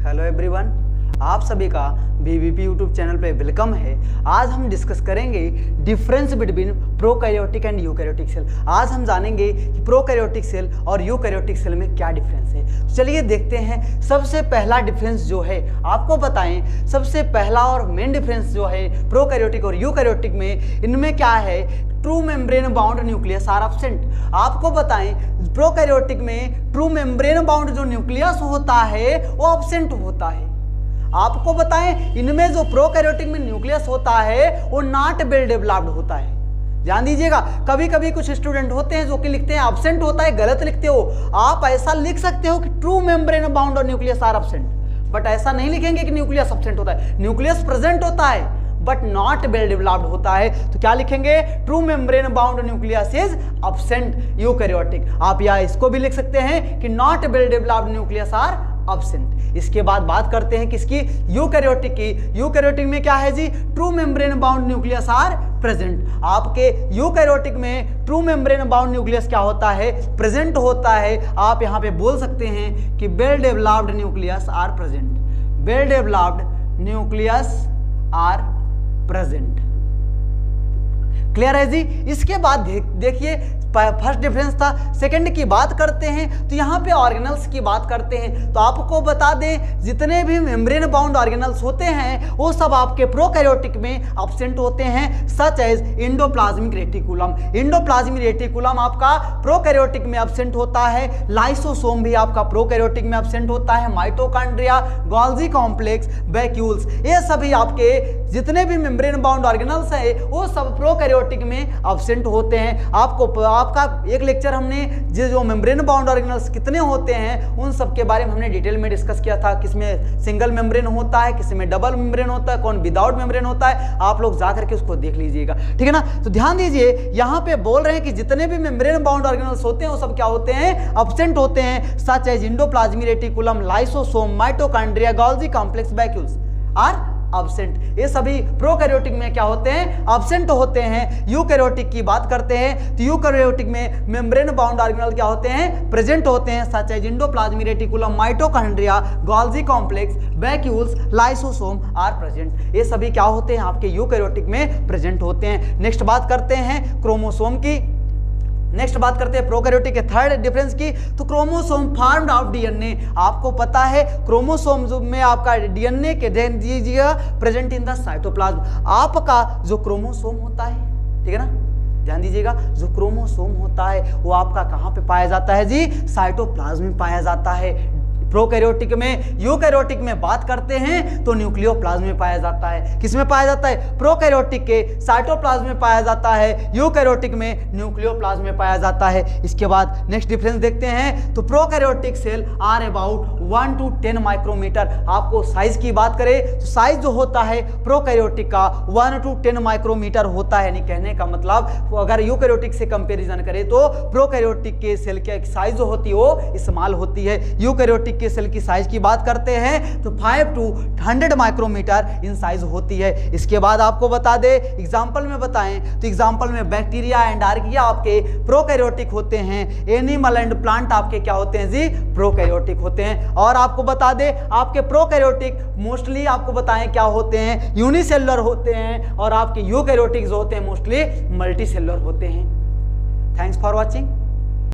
Hello everyone, आप सभी का बीबीपी यूट्यूब चैनल पे वेलकम है। आज हम डिस्कस करेंगे difference between prokaryotic and eukaryotic cell. आज हम जानेंगे कि प्रोकैरियोटिक सेल और यूकैरियोटिक सेल में क्या डिफरेंस है। चलिए देखते हैं। सबसे पहला डिफरेंस जो है आपको बताएं, सबसे पहला और मेन डिफरेंस जो है प्रोकैरियोटिक और यूकैरियोटिक में, इनमें क्या है? True membrane bound nucleus are absent. आपको बताएं प्रोकैरियोटिक में ट्रू मेम्ब्रेन बाउंड जो न्यूक्लियस होता है वो एब्सेंट होता है। आपको बताएं इनमें जो प्रोकैरियोटिक में न्यूक्लियस होता है वो नॉट वेल डेवलप्ड होता है। ध्यान दीजिएगा, कभी कभी कुछ स्टूडेंट होते हैं जो कि लिखते हैं एब्सेंट होता है, गलत लिखते हो। आप ऐसा लिख सकते हो कि ट्रू मेम्ब्रेन बाउंड और न्यूक्लियस आर एब्सेंट, बट ऐसा नहीं लिखेंगे कि न्यूक्लियस एब्सेंट होता है। न्यूक्लियस प्रेजेंट होता है बट नॉट वेल डेवलप्ड होता है। तो क्या लिखेंगे? True membrane bound nucleus is absent eukaryotic. आप या इसको भी लिख सकते हैं कि not well developed nucleus are absent. इसके बाद बात करते हैं किसकी? यूकैरियोटिक की। यूकैरियोटिक में क्या है जी? True membrane bound nucleus are present. आपके यूकैरियोटिक में ट्रू मेम्ब्रेन बाउंड न्यूक्लियस क्या होता है? प्रेजेंट होता है। आप यहां पे बोल सकते हैं कि well developed nucleus are present. Well developed nucleus are present. Clear है जी? इसके बाद देखिए, फर्स्ट डिफरेंस था। सेकंड की बात करते हैं तो यहाँ पे ऑर्गेनल्स की बात करते हैं। तो आपको बता दें जितने भी मेम्ब्रेन बाउंड ऑर्गेनल्स होते हैं वो सब आपके प्रोकैरियोटिक में एब्सेंट होते हैं, such as endoplasmic reticulum. Endoplasmic reticulum आपका प्रोकैरियोटिक में एब्सेंट होता है। लाइसोसोम भी आपका प्रोकैरियोटिक में एब्सेंट होता है। माइटोकॉन्ड्रिया, गोल्जी कॉम्प्लेक्स, वैक्यूल्स, ये सभी आपके जितने भी मेम्ब्रेन बाउंड ऑर्गेनल्स हैं वो सब प्रोकैरियोटिक में एब्सेंट होते हैं। आपका एक लेक्चर हमने जो मेम्ब्रेन बाउंड ऑर्गेनल्स कितने होते हैं उन सब के बारे में हमने डिटेल में डिस्कस किया था। किसमें सिंगल मेम्ब्रेन होता है, किसमें डबल मेम्ब्रेन होता है, कौन विदाउट मेम्ब्रेन होता है। आप लोग जाकर के उसको देख लीजिएगा, ठीक है ना। तो ध्यान दीजिए, यहाँ पे बोल रहे हैं कि जितने भी मेम्ब्रेन बाउंड ऑर्गेनल्स होते हैं वो सब क्या होते हैं? एब्सेंट होते हैं, such as endoplasmic reticulum, lysosome, mitochondria, Golgi complex, vacuoles are absent. ये सभी प्रोकैरियोटिक में क्या होते हैं? एब्सेंट होते हैं। यूकैरियोटिक की बात करते हैं तो यूकैरियोटिक में मेम्ब्रेन बाउंड ऑर्गेनल क्या होते हैं? प्रेजेंट होते हैं, such as endoplasmic reticulum, mitochondria, Golgi complex, vacuoles, lysosome are present. ये सभी क्या होते हैं? आपके यूकैरियोटिक में प्रेजेंट होते हैं। नेक्स्ट बात करते हैं क्रोमोसोम की। नेक्स्ट बात करते हैं प्रोकैरियोटिक के थर्ड डिफरेंस की। तो क्रोमोसोम फॉर्म्ड ऑफ डीएनए। आपको पता है क्रोमोसोम में आपका डीएनए के ध्यान दीजिएगा प्रेजेंट इन द साइटोप्लाज्म। आपका जो क्रोमोसोम होता है, ठीक है ना, ध्यान दीजिएगा, जो क्रोमोसोम होता है वो आपका कहाँ पे पाया जाता है जी? साइटोप्लाज्म में पाया जाता है। प्रोकैरियोटिक में, यूकैरियोटिक में बात करते हैं तो न्यूक्लियोप्लाज्म में पाया जाता है। किसमें पाया जाता है? प्रोकैरियोटिक के साइटोप्लाज्म में पाया जाता है, यूकैरियोटिक में न्यूक्लियोप्लाज्म में पाया जाता है। इसके बाद नेक्स्ट डिफरेंस देखते हैं। तो prokaryotic cell are about 1 to 10 micrometre. आपको साइज की बात करें तो साइज जो होता है प्रोकैरियोटिक का 1 to 10 माइक्रोमीटर होता है। यानी कहने का मतलब अगर यूकैरियोटिक से कंपेरिजन करें तो प्रोकैरियोटिक के सेल की साइज जो होती है वो स्मॉल होती है। यूकैरियोटिक के सेल की साइज की बात करते हैं तो 5 to 100 माइक्रोमीटर इन साइज होती है। इसके बाद आपको बता दे, एग्जांपल में बताएं तो एग्जांपल में बैक्टीरिया एंड आर्किया आपके प्रोकैरियोटिक होते हैं। एनिमल एंड प्लांट आपके क्या होते हैं जी? प्रोकैरियोटिक होते हैं। और आपको बता दे आपके प्रोकैरियोटिक मोस्टली आपको बताएं क्या होते हैं? यूनिसेलुलर होते हैं। और आपके यूकैरियोटिक जो होते हैं मोस्टली मल्टीसेलुलर होते हैं। Thanks for watching.